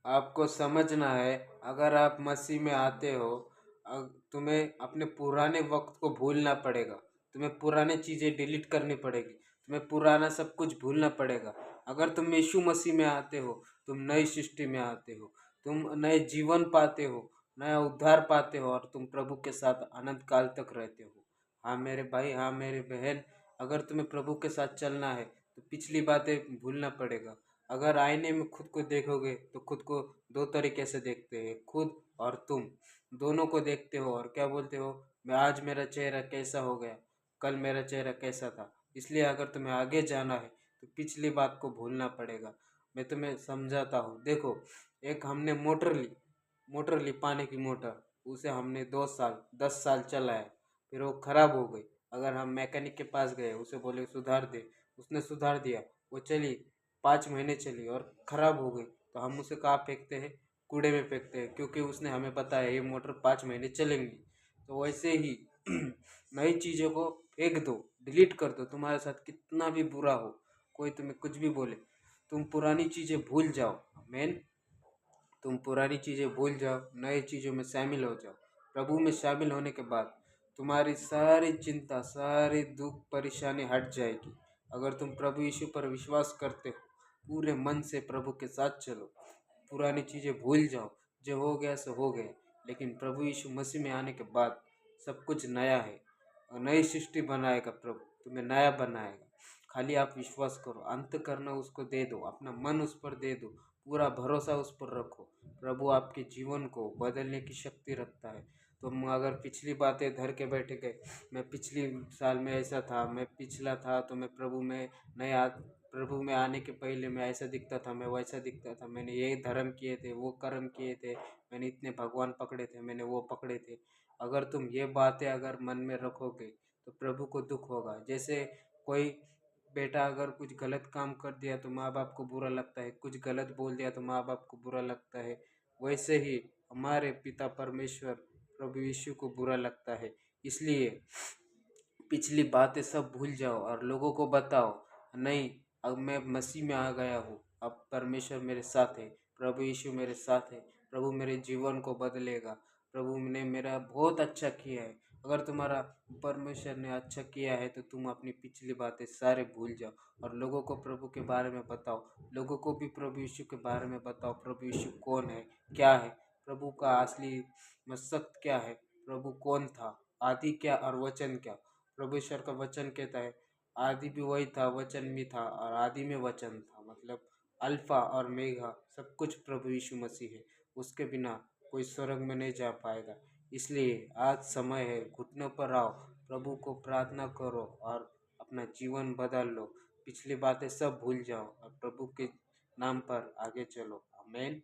आपको समझना है, अगर आप मसीह में आते हो, तुम्हें अपने पुराने वक्त को भूलना पड़ेगा। तुम्हें पुराने चीज़ें डिलीट करनी पड़ेगी। तुम्हें पुराना सब कुछ भूलना पड़ेगा। अगर तुम यीशु मसीह में आते हो, तुम नई सृष्टि में आते हो, तुम नए जीवन पाते हो, नया उद्धार पाते हो और तुम प्रभु के साथ अनंत काल तक रहते हो। हाँ मेरे भाई, हाँ मेरी बहन, अगर तुम्हें प्रभु के साथ चलना है तो पिछली बातें भूलना पड़ेगा। अगर आईने में खुद को देखोगे तो खुद को दो तरीके से देखते हैं, खुद और तुम दोनों को देखते हो और क्या बोलते हो, मैं आज मेरा चेहरा कैसा हो गया, कल मेरा चेहरा कैसा था। इसलिए अगर तुम्हें आगे जाना है तो पिछली बात को भूलना पड़ेगा। मैं तुम्हें समझाता हूँ, देखो, एक हमने मोटर ली पानी की मोटर, उसे हमने 2 साल 10 साल चलाया, फिर वो खराब हो गई। अगर हम मैकेनिक के पास गए, उसे बोले सुधार दे, उसने सुधार दिया, वो चली, 5 महीने चली और ख़राब हो गई, तो हम उसे कहाँ फेंकते हैं? कूड़े में फेंकते हैं, क्योंकि उसने हमें बताया ये मोटर 5 महीने चलेंगी। तो वैसे ही नई चीज़ों को फेंक दो, डिलीट कर दो। तुम्हारे साथ कितना भी बुरा हो, कोई तुम्हें कुछ भी बोले, तुम पुरानी चीज़ें भूल जाओ। मेन, तुम पुरानी चीज़ें भूल जाओ, नई चीज़ों में शामिल हो जाओ। प्रभु में शामिल होने के बाद तुम्हारी सारी चिंता, सारी दुख परेशानी हट जाएगी। अगर तुम प्रभु यीशु पर विश्वास करते हो, पूरे मन से प्रभु के साथ चलो, पुरानी चीज़ें भूल जाओ। जो हो गया सो हो गया। लेकिन प्रभु यीशु मसीह में आने के बाद सब कुछ नया है और नई सृष्टि बनाएगा। प्रभु तुम्हें नया बनाएगा। खाली आप विश्वास करो, अंत करना उसको दे दो, अपना मन उस पर दे दो, पूरा भरोसा उस पर रखो। प्रभु आपके जीवन को बदलने की शक्ति रखता है। तुम अगर पिछली बातें धर के बैठे गए, मैं पिछली साल में ऐसा था, मैं पिछला था, तो मैं प्रभु में आने के पहले मैं ऐसा दिखता था, मैं वैसा दिखता था, मैंने ये धर्म किए थे, वो कर्म किए थे, मैंने इतने भगवान पकड़े थे, मैंने वो पकड़े थे। अगर तुम ये बातें अगर मन में रखोगे तो प्रभु को दुख होगा। जैसे कोई बेटा अगर कुछ गलत काम कर दिया तो माँ बाप को बुरा लगता है, कुछ गलत बोल दिया तो माँ बाप को बुरा लगता है। वैसे ही हमारे पिता परमेश्वर प्रभु यीशु को बुरा लगता है। इसलिए पिछली बातें सब भूल जाओ और लोगों को बताओ, नहीं, अब मैं मसीह में आ गया हूँ, अब परमेश्वर मेरे साथ है, प्रभु यीशु मेरे साथ है, प्रभु मेरे जीवन को बदलेगा, प्रभु ने मेरा बहुत अच्छा किया है। अगर तुम्हारा परमेश्वर ने अच्छा किया है तो तुम अपनी पिछली बातें सारे भूल जाओ और लोगों को प्रभु के बारे में बताओ। लोगों को भी प्रभु यीशु के बारे में बताओ, प्रभु यीशु कौन है, क्या है, प्रभु का असली मकसद क्या है, प्रभु कौन था, आदि क्या और वचन क्या। प्रभु ईश्वर का वचन कहता है, आदि भी वही था, वचन भी था और आदि में वचन था। मतलब अल्फा और मेगा सब कुछ प्रभु यीशु मसीह है। उसके बिना कोई स्वर्ग में नहीं जा पाएगा। इसलिए आज समय है, घुटनों पर आओ, प्रभु को प्रार्थना करो और अपना जीवन बदल लो। पिछली बातें सब भूल जाओ और प्रभु के नाम पर आगे चलो। आमीन।